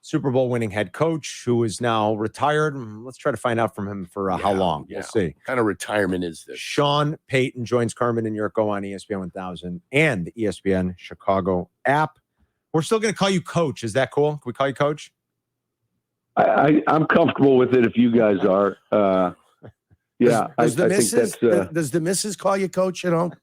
Super Bowl winning head coach who is now retired. Let's try to find out from him for how long. Yeah. We'll see. What kind of retirement is this? Sean Payton joins Carmen and Jurko on ESPN 1000 and the ESPN Chicago app. We're still going to call you Coach. Is that cool? Can we call you Coach? I'm comfortable with it if you guys are. Does the missus call you Coach at home?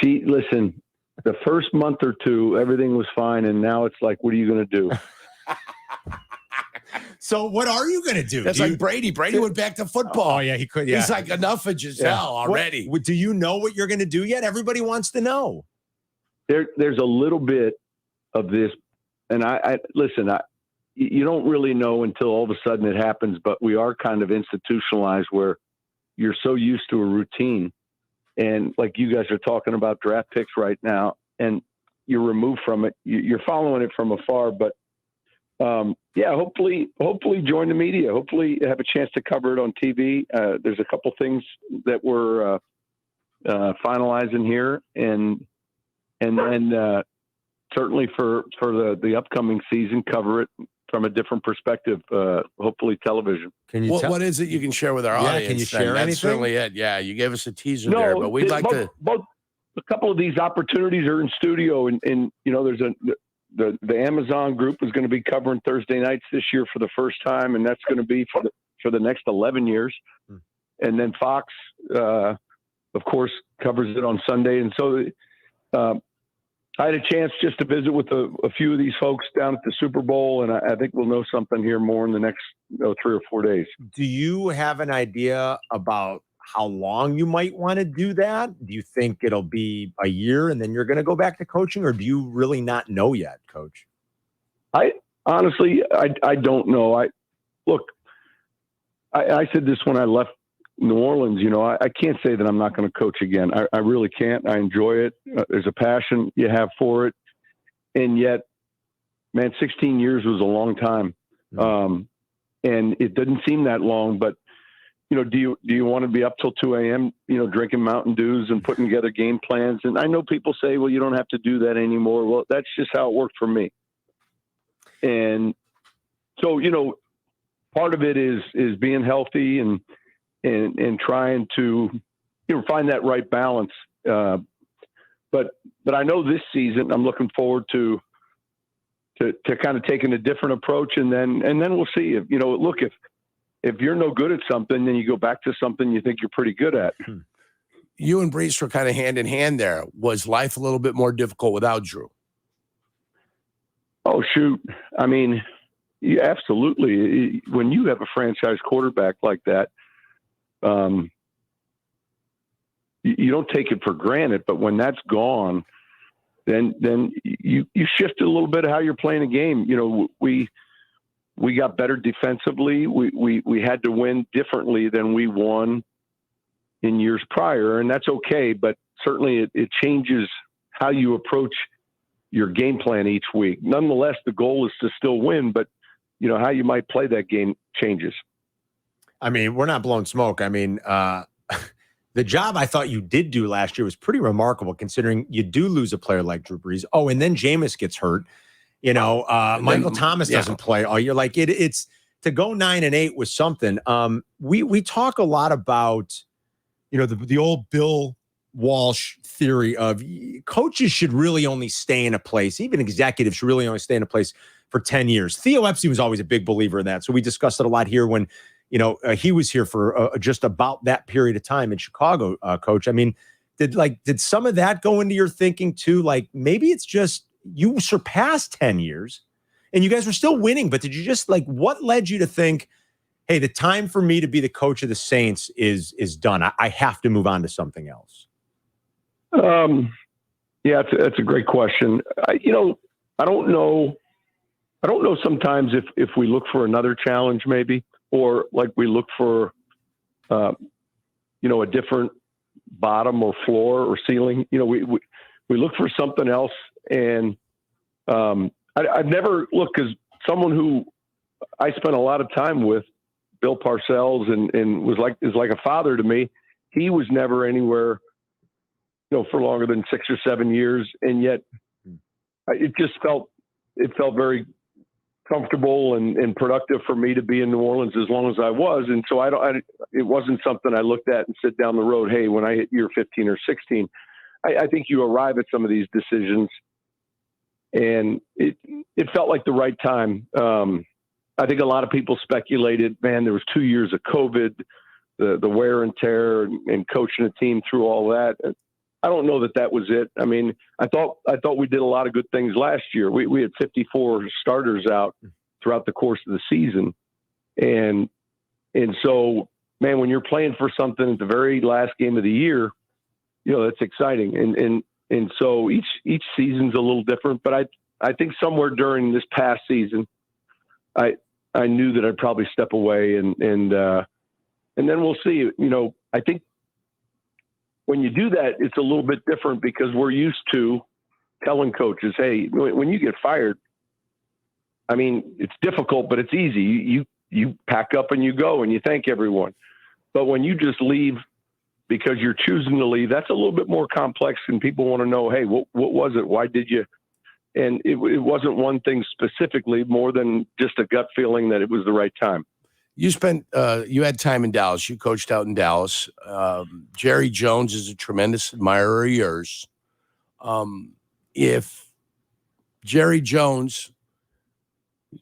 Listen, the first month or two, everything was fine. And now it's like, what are you going to do? So what are you going to do? That's like Brady. Brady went back to football. Oh, yeah, he could. Yeah. He's like, enough of Giselle already. Do you know what you're going to do yet? Everybody wants to know. There's a little bit of this. And you don't really know until all of a sudden it happens, but we are kind of institutionalized where you're so used to a routine. And like you guys are talking about draft picks right now, and you're removed from it. You're following it from afar, but hopefully join the media. Hopefully have a chance to cover it on TV. There's a couple things that we're finalizing here, and then certainly for the upcoming season, cover it from a different perspective, hopefully television. Can you what is it you can share with our audience? Can you share anything? That's certainly it. Yeah, you gave us a teaser there, but we'd like to. Both a couple of these opportunities are in studio, and there's the Amazon group is going to be covering Thursday nights this year for the first time, and that's going to be for the next 11 years. And then Fox, of course, covers it on Sunday, and so. I had a chance just to visit with a few of these folks down at the Super Bowl, and I think we'll know something here more in the next 3 or 4 days. Do you have an idea about how long you might want to do that? Do you think it'll be a year and then you're going to go back to coaching, or do you really not know yet, Coach? I honestly don't know. I said this when I left New Orleans, I can't say that I'm not going to coach again. I really can't. I enjoy it. There's a passion you have for it. And yet, man, 16 years was a long time. And it didn't seem that long, but do you want to be up till 2 a.m., drinking Mountain Dews and putting together game plans? And I know people say, well, you don't have to do that anymore. Well, that's just how it worked for me. And so, part of it is being healthy and trying to find that right balance. But I know this season I'm looking forward to kind of taking a different approach, and then we'll see if if you're no good at something, then you go back to something you think you're pretty good at. You and Brees were kind of hand in hand there. Was life a little bit more difficult without Drew? Oh, shoot. I mean, yeah, absolutely. When you have a franchise quarterback like that, you don't take it for granted, but when that's gone, then you shift a little bit of how you're playing a game. We got better defensively. We had to win differently than we won in years prior, and that's okay. But certainly it changes how you approach your game plan each week. Nonetheless, the goal is to still win, but how you might play that game changes. I mean, we're not blowing smoke. I mean, the job I thought you did do last year was pretty remarkable, considering you do lose a player like Drew Brees. Oh, and then Jameis gets hurt. Michael Thomas doesn't play all year. Like it's to go 9-8 was something. We talk a lot about, the old Bill Walsh theory of coaches should really only stay in a place. Even executives should really only stay in a place for 10 years. Theo Epstein was always a big believer in that. So we discussed it a lot here when, he was here for just about that period of time in Chicago, Coach. I mean, did some of that go into your thinking too? Like maybe it's just you surpassed 10 years and you guys were still winning, but did you just what led you to think, hey, the time for me to be the coach of the Saints is done. I have to move on to something else. Yeah, that's a great question. I don't know sometimes if we look for another challenge maybe, or we look for, a different bottom or floor or ceiling. We look for something else. And I've never looked, because someone who I spent a lot of time with, Bill Parcells, and is like a father to me. He was never anywhere, for longer than 6 or 7 years, and yet it felt very comfortable and productive for me to be in New Orleans as long as I was. And so it wasn't something I looked at and said down the road, hey, when I hit year 15 or 16, I think you arrive at some of these decisions, and it felt like the right time. I think a lot of people speculated, man, there was 2 years of COVID, the wear and tear and coaching a team through all that. I don't know that was it. I mean, I thought we did a lot of good things last year. We had 54 starters out throughout the course of the season. And so, man, when you're playing for something at the very last game of the year, you know, that's exciting. And so each season's a little different, but I think somewhere during this past season, I knew that I'd probably step away and then we'll see. You know, I think when you do that, it's a little bit different because we're used to telling coaches, hey, when you get fired, I mean, it's difficult, but it's easy. You pack up and you go and you thank everyone. But when you just leave because you're choosing to leave, that's a little bit more complex, and people want to know, hey, what was it? Why did you? And it wasn't one thing specifically, more than just a gut feeling that it was the right time. You had time in Dallas. You coached out in Dallas. Jerry Jones is a tremendous admirer of yours. If Jerry Jones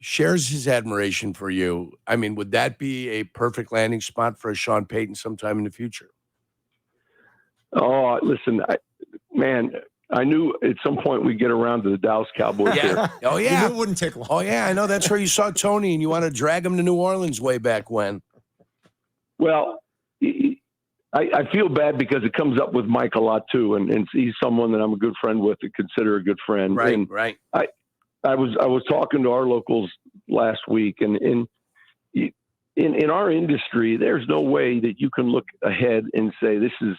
shares his admiration for you, I mean, would that be a perfect landing spot for a Sean Payton sometime in the future? Oh, listen, I knew at some point we'd get around to the Dallas Cowboys. Yeah. Oh, yeah. You knew it wouldn't take long. Oh, yeah, I know. That's where you saw Tony, and you want to drag him to New Orleans way back when. Well, I feel bad because it comes up with Mike a lot, too, and he's someone that I'm a good friend with and consider a good friend. Right, and right. I was talking to our locals last week, and in our industry, there's no way that you can look ahead and say this is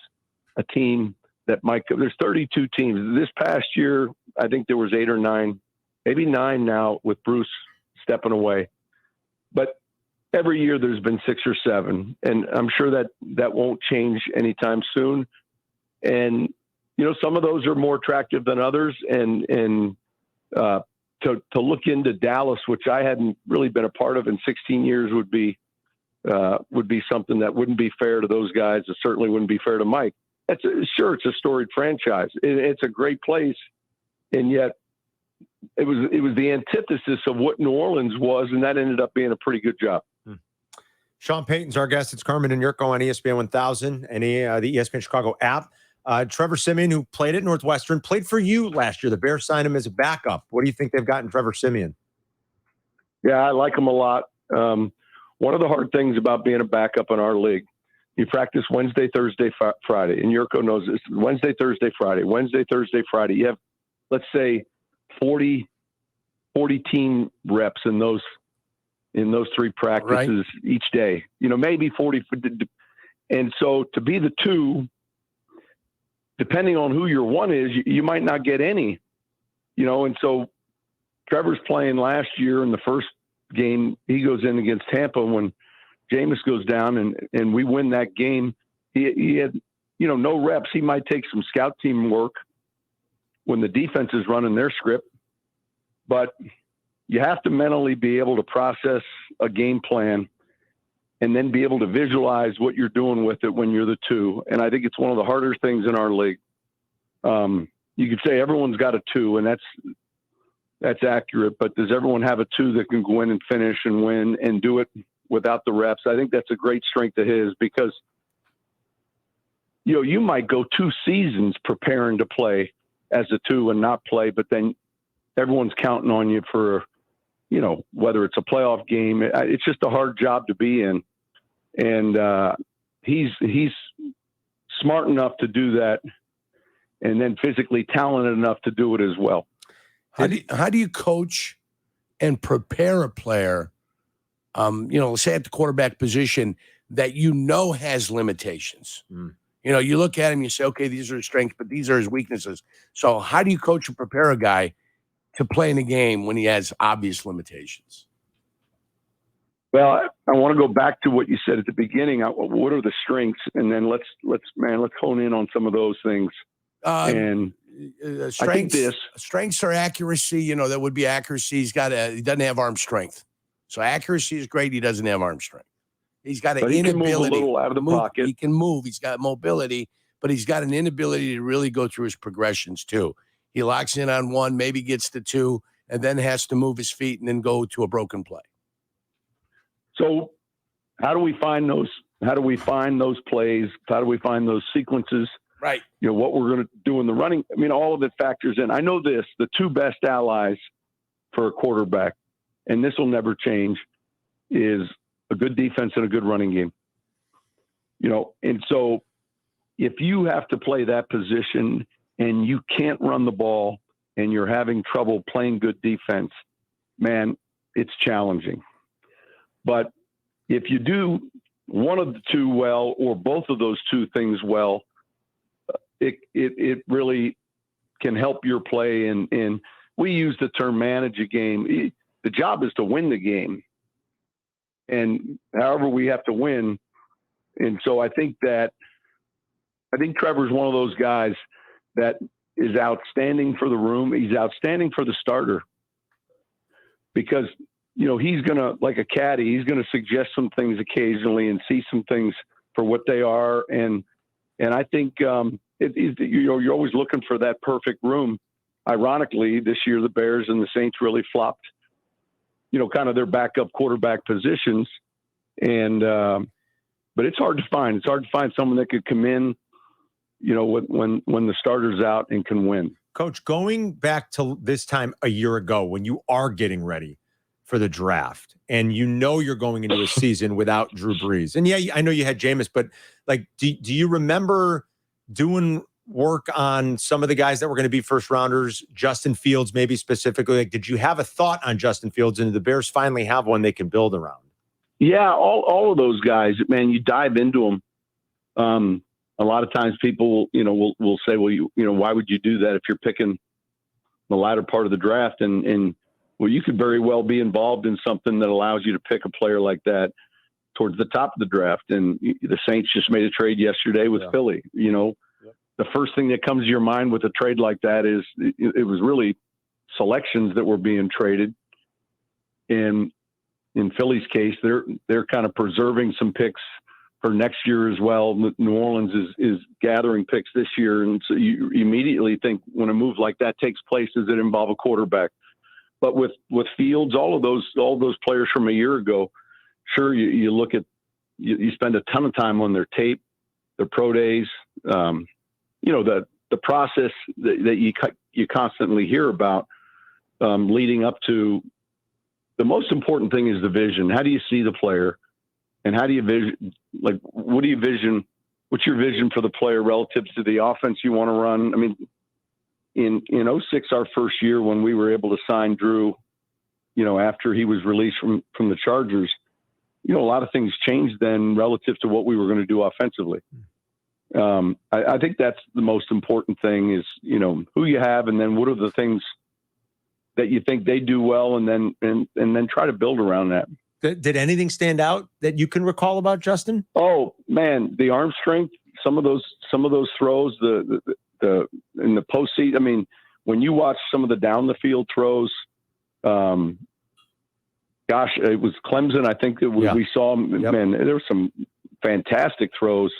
a team that there's 32 teams. This past year, I think there was 8 or 9, maybe 9 now with Bruce stepping away. But every year there's been 6 or 7, and I'm sure that won't change anytime soon. And, you know, some of those are more attractive than others. And to look into Dallas, which I hadn't really been a part of in 16 years, would be something that wouldn't be fair to those guys. It certainly wouldn't be fair to Mike. It's a storied franchise. It's a great place, and yet it was the antithesis of what New Orleans was, and that ended up being a pretty good job. Sean Payton's our guest. It's Carmen and Jurko on ESPN 1000 and the ESPN Chicago app. Trevor Siemian, who played at Northwestern, played for you last year. The Bears signed him as a backup. What do you think they've got in Trevor Siemian? Yeah, I like him a lot. One of the hard things about being a backup in our league, you practice Wednesday, Thursday, Friday, and Jurko knows this. Wednesday, Thursday, Friday. Wednesday, Thursday, Friday. You have, let's say, 40 team reps in those 3 practices each day. You know, maybe 40. And so to be the 2, depending on who your 1 is, you might not get any. You know, and so Trevor's playing last year in the first game. He goes in against Tampa when Jameis goes down and we win that game. He had, you know, no reps. He might take some scout team work when the defense is running their script, but you have to mentally be able to process a game plan and then be able to visualize what you're doing with it when you're the 2. And I think it's one of the harder things in our league. You could say everyone's got a 2, and that's accurate, but does everyone have a 2 that can go in and finish and win and do it without the reps? I think that's a great strength of his because, you know, you might go 2 seasons preparing to play as a 2 and not play, but then everyone's counting on you for, you know, whether it's a playoff game. It's just a hard job to be in. And he's smart enough to do that, and then physically talented enough to do it as well. How do you coach and prepare a player, you know, say at the quarterback position that you know has limitations? You know, you look at him, you say, okay, these are his strengths, but these are his weaknesses. So how do you coach and prepare a guy to play in a game when he has obvious limitations? Well, I want to go back to what you said at the beginning. What are the strengths? And then let's hone in on some of those things. strengths are accuracy. That would be accuracy. He doesn't have arm strength. So accuracy is great. He doesn't have arm strength. He's got an inability. He can move a little out of the pocket. He can move. He's got mobility, but he's got an inability to really go through his progressions too. He locks in on one, maybe gets to two, and then has to move his feet and then go to a broken play. So how do we find those? How do we find those plays? How do we find those sequences? Right. What we're going to do in the running. I mean, all of it factors in. I know this, the two best allies for a quarterback, and this will never change, is a good defense and a good running game. And so if you have to play that position and you can't run the ball and you're having trouble playing good defense, man, it's challenging. But if you do one of the two well, or both of those two things well, it really can help your play. And we use the term manage a game. The job is to win the game. And however we have to win. And so I think Trevor's one of those guys that is outstanding for the room. He's outstanding for the starter because, he's going to, like a caddy, he's going to suggest some things occasionally and see some things for what they are. And I think you're always looking for that perfect room. Ironically, this year, the Bears and the Saints really flopped, kind of their backup quarterback positions. And, but it's hard to find. It's hard to find someone that could come in, when the starter's out and can win. Coach, going back to this time a year ago when you are getting ready for the draft and you're going into a season without Drew Brees. And yeah, I know you had Jameis, but do you remember doing work on some of the guys that were going to be first rounders, Justin Fields maybe specifically? Did you have a thought on Justin Fields, and did the Bears finally have one they can build around? Yeah, all of those guys, man, you dive into them. A lot of times people, will say, well, why would you do that if you're picking the latter part of the draft? And well, you could very well be involved in something that allows you to pick a player like that towards the top of the draft. And the Saints just made a trade yesterday with Philly. The first thing that comes to your mind with a trade like that is it was really selections that were being traded. And in Philly's case, they're kind of preserving some picks for next year as well. New Orleans is gathering picks this year. And so you immediately think when a move like that takes place, does it involve a quarterback? But with Fields, all those players from a year ago, sure, you look at, you spend a ton of time on their tape, their pro days, the process that you constantly hear about leading up to. The most important thing is the vision. How do you see the player? And how do you vision, what do you vision? What's your vision for the player relative to the offense you want to run? I mean, in 2006, our first year when we were able to sign Drew, after he was released from the Chargers, a lot of things changed then relative to what we were going to do offensively. I think that's the most important thing is, who you have, and then what are the things that you think they do well, and then try to build around that. Did anything stand out that you can recall about Justin? Oh man, the arm strength, some of those throws, the in the postseason. I mean, when you watch some of the down the field throws, it was Clemson. I think that we saw, man, there were some fantastic throws.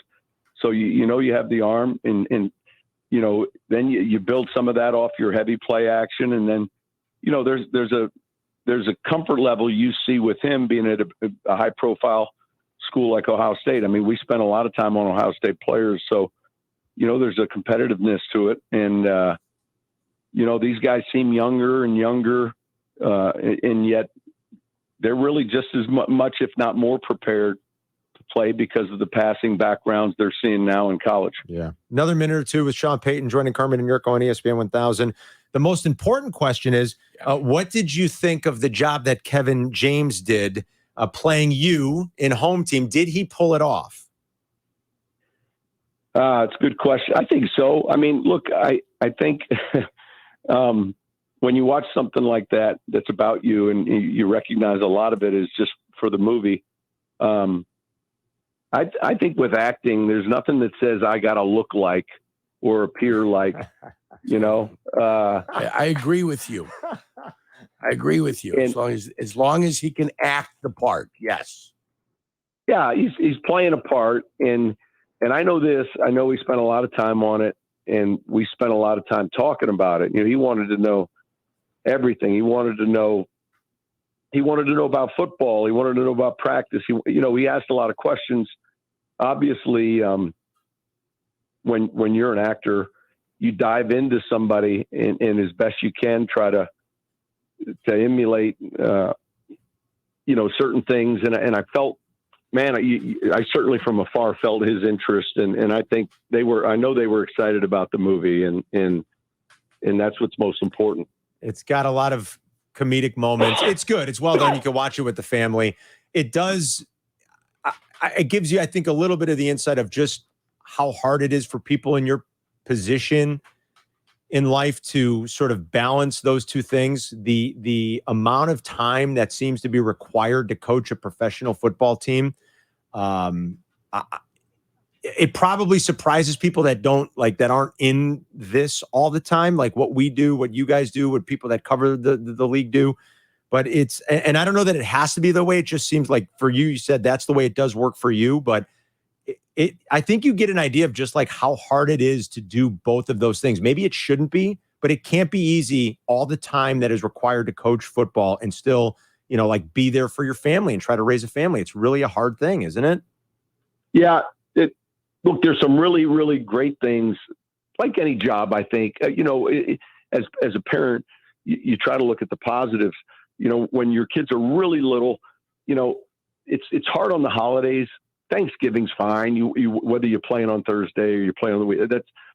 So you have the arm, and then you build some of that off your heavy play action, and then there's a comfort level you see with him being at a high profile school like Ohio State. I mean, we spent a lot of time on Ohio State players, so there's a competitiveness to it, and these guys seem younger and younger, and yet they're really just as much, if not more, prepared to play because of the passing backgrounds they're seeing now in college. Yeah. Another minute or two with Sean Payton joining Carmen and Jurko on ESPN 1000. The most important question is, what did you think of the job that Kevin James did playing you in home team? Did he pull it off? It's a good question. I think so. I mean, look, I think when you watch something like that, that's about you, and you recognize a lot of it is just for the movie. I think with acting, there's nothing that says I got to look like or appear like I agree with you. I agree with you. As long as he can act the part, yes. Yeah, he's playing a part, and I know this. I know we spent a lot of time on it, and we spent a lot of time talking about it. He wanted to know everything. He wanted to know about football. He wanted to know about practice. He asked a lot of questions. Obviously, when you're an actor, you dive into somebody and as best you can try to emulate, certain things. And I felt, man, I certainly from afar felt his interest, and I think I know they were excited about the movie, and that's what's most important. It's got a lot of comedic moments. It's good. It's well done. You can watch it with the family. It does. It gives you, I think, a little bit of the insight of just how hard it is for people in your position in life to sort of balance those two things. The amount of time that seems to be required to coach a professional football team. It probably surprises people that aren't in this all the time, like what we do, what you guys do, what people that cover the league do. But and I don't know that it has to be the way. It just seems like for you said that's the way it does work for you. But I think you get an idea of just like how hard it is to do both of those things. Maybe it shouldn't be, but it can't be easy all the time that is required to coach football and still, be there for your family and try to raise a family. It's really a hard thing, isn't it? Yeah. Look, there's some really, really great things, like any job, I think. As a parent, you try to look at the positives. When your kids are really little, it's hard on the holidays. Thanksgiving's fine. Whether you're playing on Thursday or you're playing on the week,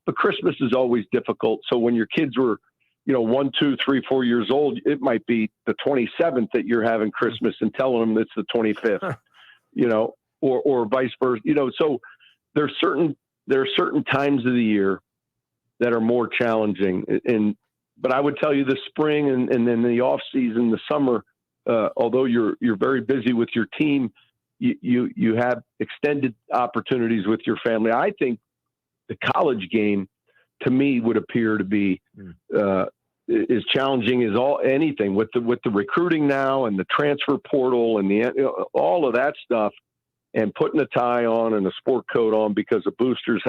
but Christmas is always difficult. So when your kids were, 1, 2, 3, 4 years old, it might be the 27th that you're having Christmas and telling them it's the 25th, or vice versa. So there are certain times of the year that are more challenging. But I would tell you the spring and then the off season, the summer, although you're very busy with your team, you have extended opportunities with your family. I think the college game, to me, would appear to be as challenging as anything with the recruiting now and the transfer portal and all of that stuff, and putting a tie on and a sport coat on because of boosters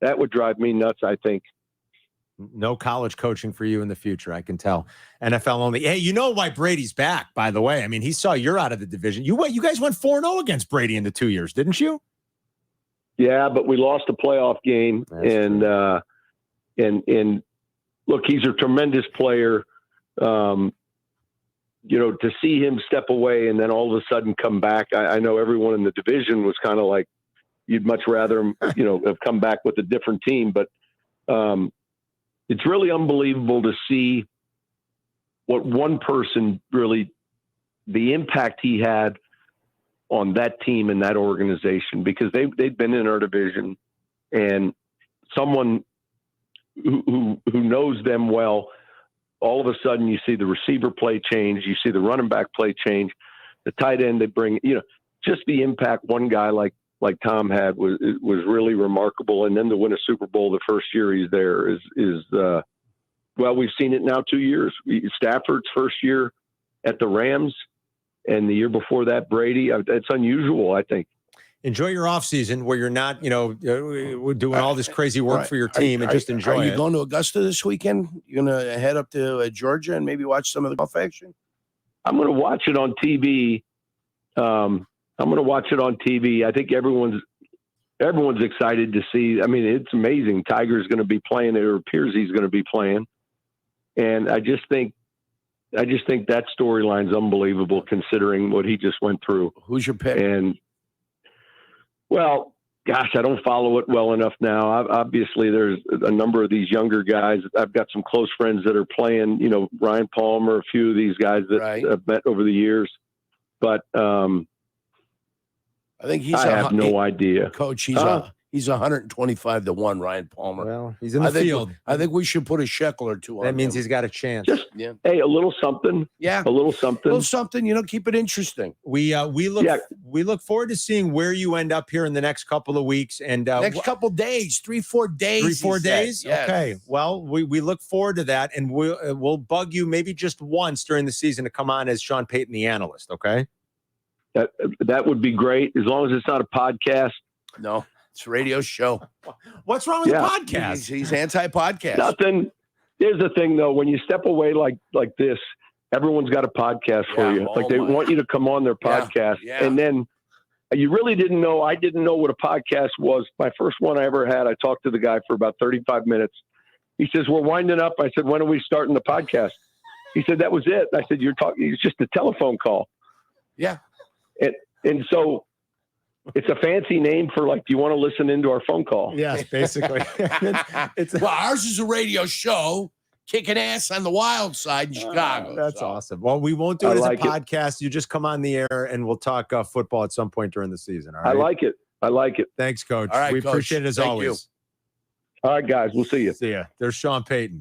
that would drive me nuts, I think. No college coaching for you in the future, I can tell. NFL only. Hey, you know why Brady's back, by the way. I mean, he saw you're out of the division. You guys went 4-0 against Brady in the 2 years, didn't you? Yeah, but we lost a playoff game. And look, he's a tremendous player. To see him step away and then all of a sudden come back, I know everyone in the division was kind of like, you'd much rather him, have come back with a different team. But it's really unbelievable to see what one person really, the impact he had on that team and that organization, because they've been in our division, and someone who knows them well, all of a sudden you see the receiver play change, you see the running back play change, the tight end they bring, just the impact one guy like Tom had was really remarkable. And then to win a Super Bowl the first year he's there is well, we've seen it now 2 years. Stafford's first year at the Rams, and the year before that, Brady. It's unusual, I think. Enjoy your off season where you're not, doing all this crazy work for your team, and just enjoy it. Are you going to Augusta this weekend? You're going to head up to Georgia and maybe watch some of the golf action? I'm going to watch it on TV. I think everyone's excited to see. I mean, it's amazing. Tiger's going to be playing, it appears he's going to be playing. And I just think that storyline's unbelievable considering what he just went through. Who's your pick? And well, gosh, I don't follow it well enough now. Obviously, there's a number of these younger guys. I've got some close friends that are playing, Ryan Palmer, a few of these guys that I've met over the years. But I think I have no idea. Coach, He's 125-1, Ryan Palmer. Well, he's in the field. I think we should put a shekel or two on That means him. he's got a chance. Just hey, a little something. Yeah. A little something. A little something, keep it interesting. We look forward to seeing where you end up here in the next couple of weeks. And Next couple days, 3-4 days. 3-4 days? Yes. Okay. Well, we look forward to that, and we'll bug you maybe just once during the season to come on as Sean Payton, the analyst, okay? That would be great, as long as it's not a podcast. No, it's a radio show. What's wrong with the podcast? He's anti-podcast. Nothing. Here's the thing, though. When you step away like this, everyone's got a podcast for you. Like they want you to come on their podcast. Yeah. And then you really didn't know. I didn't know what a podcast was. My first one I ever had, I talked to the guy for about 35 minutes. He says, we're winding up. I said, when are we starting the podcast? He said, that was it. I said, you're talking, it's just a telephone call. Yeah. And so it's a fancy name for like, do you want to listen into our phone call? Yes, basically. Well, ours is a radio show kicking ass on the wild side in Chicago. That's awesome. Well, we won't do it as a podcast. You just come on the air and we'll talk football at some point during the season. All right? I like it. Thanks, Coach. All right, we Coach. appreciate it as Thank always. you. All right, guys. We'll see you. See ya. There's Sean Payton.